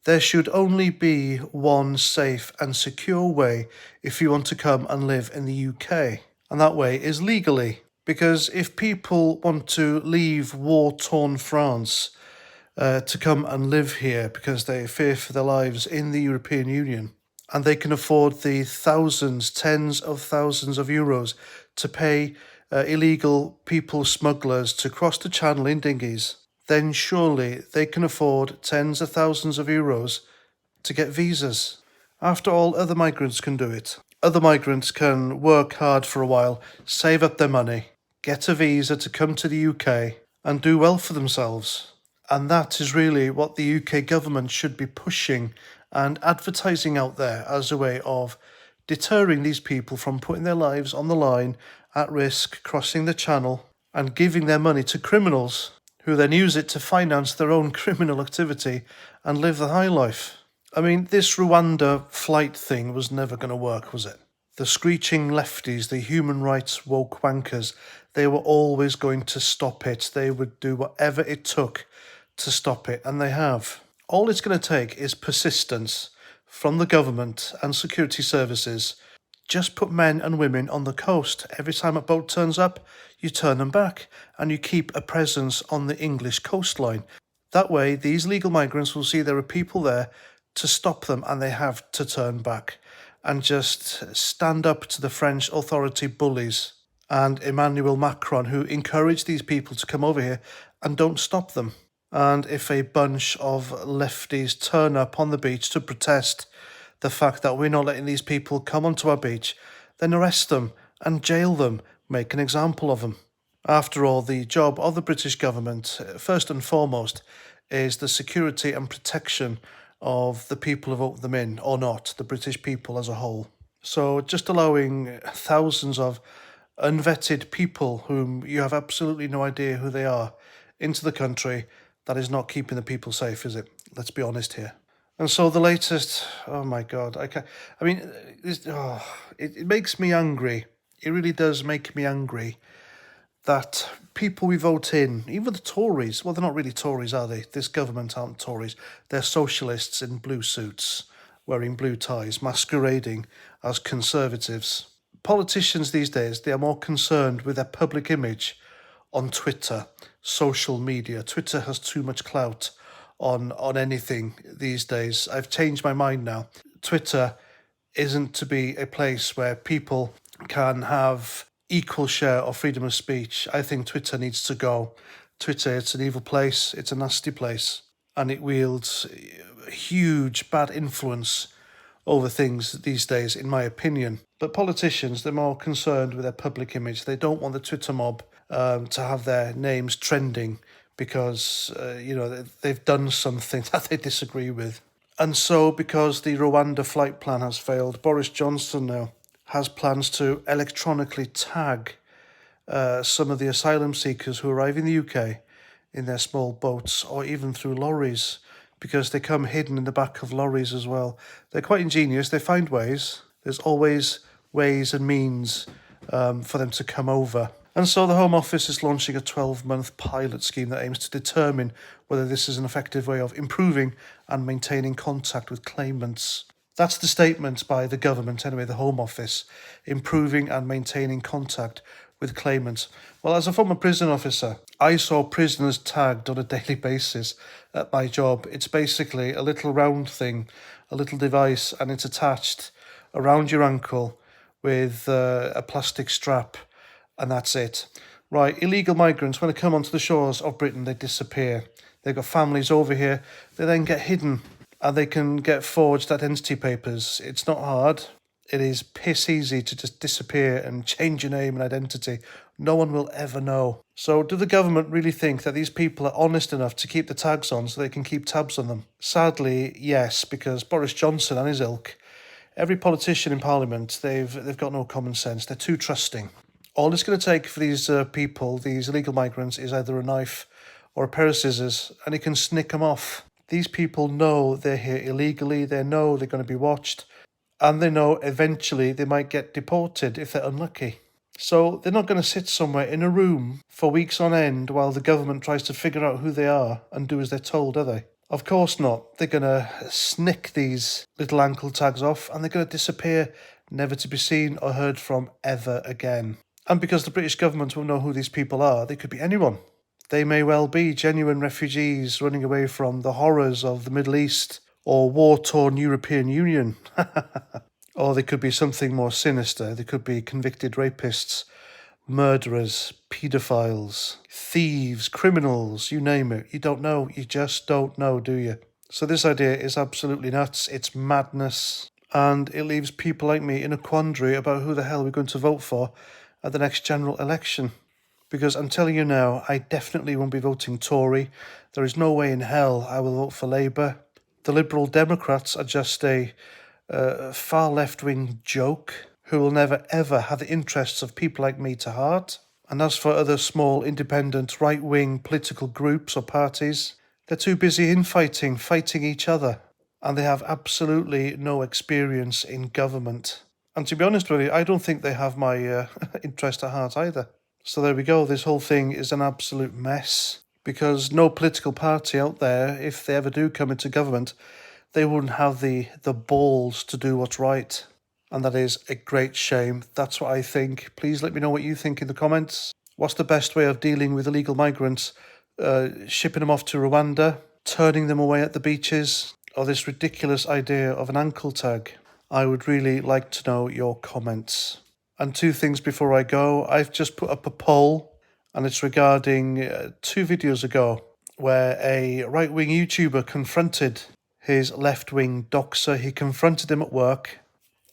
There should only be one safe and secure way if you want to come and live in the UK, and that way is legally. Because if people want to leave war-torn France to come and live here because they fear for their lives in the European Union, and they can afford the thousands, tens of thousands of euros to pay illegal people smugglers to cross the channel in dinghies, then surely they can afford tens of thousands of euros to get visas. After all, other migrants can do it. Other migrants can work hard for a while, save up their money, get a visa to come to the UK, and do well for themselves. And that is really what the UK government should be pushing and advertising out there as a way of deterring these people from putting their lives on the line, at risk, crossing the channel, and giving their money to criminals who then use it to finance their own criminal activity and live the high life. I mean, this Rwanda flight thing was never going to work, was it? The screeching lefties, the human rights woke wankers, they were always going to stop it. They would do whatever it took to stop it, and they have. All it's going to take is persistence from the government and security services. Just put men and women on the coast. Every time a boat turns up, you turn them back, and you keep a presence on the English coastline. That way, these legal migrants will see there are people there to stop them, and they have to turn back and just stand up to the French authority bullies and Emmanuel Macron, who encourage these people to come over here and don't stop them. And if a bunch of lefties turn up on the beach to protest the fact that we're not letting these people come onto our beach, then arrest them and jail them, make an example of them. After all, the job of the British government, first and foremost, is the security and protection of the people who vote them in, or not, the British people as a whole. So just allowing thousands of unvetted people whom you have absolutely no idea who they are into the country, that is not keeping the people safe, is it? Let's be honest here. And so the latest, oh my God, it makes me angry. It really does make me angry that people we vote in, even the Tories, well, they're not really Tories, are they? This government aren't Tories. They're socialists in blue suits, wearing blue ties, masquerading as conservatives. Politicians these days, they are more concerned with their public image on Twitter, social media. Twitter has too much clout on anything these days. I've changed my mind now. Twitter isn't to be a place where people can have equal share of freedom of speech. I think Twitter needs to go. Twitter, it's an evil place, it's a nasty place, and it wields huge bad influence over things these days, in my opinion. But politicians, they're more concerned with their public image. They don't want the Twitter mob to have their names trending because, they've done something that they disagree with. And so, because the Rwanda flight plan has failed, Boris Johnson now has plans to electronically tag some of the asylum seekers who arrive in the UK in their small boats or even through lorries, because they come hidden in the back of lorries as well. They're quite ingenious. They find ways. There's always ways and means for them to come over. And so the Home Office is launching a 12-month pilot scheme that aims to determine whether this is an effective way of improving and maintaining contact with claimants. That's the statement by the government, anyway, the Home Office, improving and maintaining contact with claimants. Well, as a former prison officer, I saw prisoners tagged on a daily basis at my job. It's basically a little round thing, a little device, and it's attached around your ankle with a plastic strap, and that's it. Right, illegal migrants, when they come onto the shores of Britain, they disappear. They've got families over here. They then get hidden, and they can get forged identity papers. It's not hard. It is piss easy to just disappear and change your name and identity. No one will ever know. So do the government really think that these people are honest enough to keep the tags on so they can keep tabs on them? Sadly, yes, because Boris Johnson and his ilk, every politician in Parliament, they've got no common sense. They're too trusting. All it's going to take for these people, these illegal migrants, is either a knife or a pair of scissors, and he can snick them off. These people know they're here illegally. They know they're going to be watched. And they know eventually they might get deported if they're unlucky. So they're not going to sit somewhere in a room for weeks on end while the government tries to figure out who they are and do as they're told, are they? Of course not. They're going to snick these little ankle tags off and they're going to disappear, never to be seen or heard from ever again. And because the British government won't know who these people are, they could be anyone. They may well be genuine refugees running away from the horrors of the Middle East or war-torn European Union. Or they could be something more sinister. They could be convicted rapists, murderers, paedophiles, thieves, criminals, you name it. You don't know. You just don't know, do you? So this idea is absolutely nuts. It's madness. And it leaves people like me in a quandary about who the hell we're going to vote for at the next general election. Because I'm telling you now, I definitely won't be voting Tory. There is no way in hell I will vote for Labour. The Liberal Democrats are just a far left-wing joke who will never ever have the interests of people like me to heart. And as for other small independent right-wing political groups or parties, they're too busy infighting, fighting each other. And they have absolutely no experience in government. And to be honest with you, I don't think they have my interest at heart either. So there we go, this whole thing is an absolute mess. Because no political party out there, if they ever do come into government, they wouldn't have the balls to do what's right. And that is a great shame. That's what I think. Please let me know what you think in the comments. What's the best way of dealing with illegal migrants? Shipping them off to Rwanda? Turning them away at the beaches? Or this ridiculous idea of an ankle tag? I would really like to know your comments. And two things before I go. I've just put up a poll, and it's regarding 2 videos ago where a right-wing YouTuber confronted his left-wing doxer. He confronted him at work.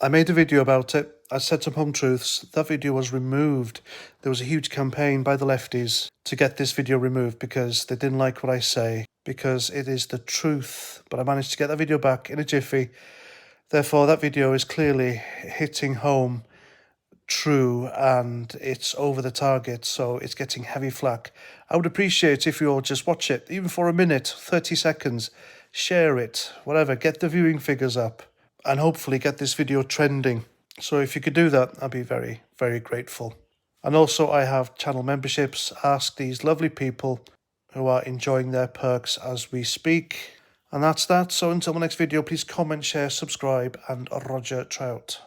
I made a video about it. I said some home truths. That video was removed. There was a huge campaign by the lefties to get this video removed because they didn't like what I say, because it is the truth. But I managed to get that video back in a jiffy. Therefore, that video is clearly hitting home true and it's over the target, so it's getting heavy flack. I would appreciate if you all just watch it, even for a minute, 30 seconds, share it, whatever, get the viewing figures up and hopefully get this video trending. So if you could do that, I'd be very, very grateful. And also I have channel memberships. Ask these lovely people who are enjoying their perks as we speak. And that's that. So until my next video, please comment, share, subscribe, and Roger Trout.